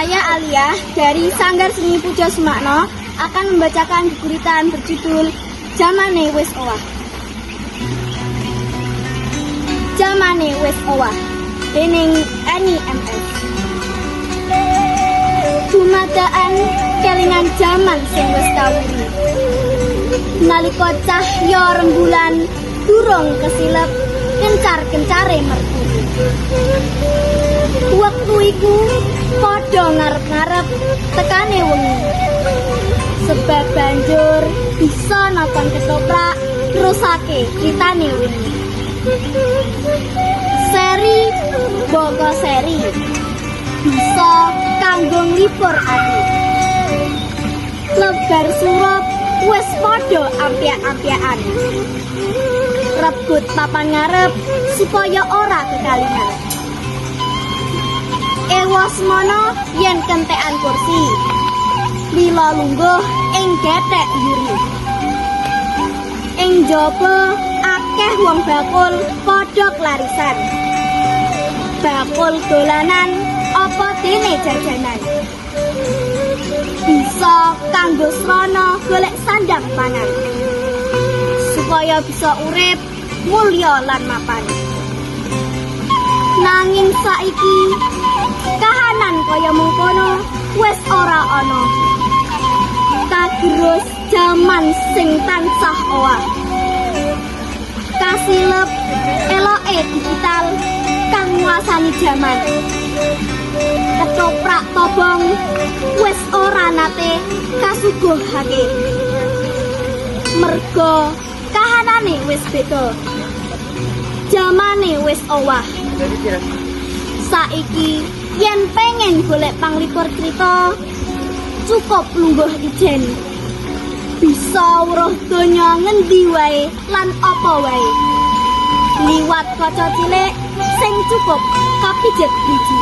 Saya Alia dari Sanggar Seni Pujo Sumakno akan membacakan guritan berjudul Jamane Wis Owah. Jamane Wis Owah dening Ani MS. Dumadaan kelingan jaman sing wis kawuri. Nalika cahya rembulan durung kesilep kencar-kencare merdu. Waktu iku padha ngarep-ngarep tekane wengi. Sebab banjur bisa nonton ketoprak terusake critane wingi. Seri boko seri bisa kanggo nglipur ati. Lebar surup wis padha ampyak-ampyakan. Rebut papan ngarep supaya ora kekalingan. Ewas mono yen kentekan kursi. Lila lungguh ing gethek yuri. Ing jaba akeh wong bakul padha klarisan. Bakul dolanan apa dene jajanan. Bisa kanggo srana golek sandang pangan. Supaya bisa urip mulya lan mapan. Nanging saiki kahanan kaya mengkono wis ora ana. Kagerus jaman sing tansah owah. Kasilep eloke digital kang nguasani jaman. Ketoprak tobong wis ora nate kasuguhake. Merga kahanane wis beda. Jamane wis owah. Saiki yen pengen golek panglipur crita cukup lungguh ijen. Bisa weruh donya ngendi wae lan apa wae. Liwat kaca cilik sing cukup kapijet biji.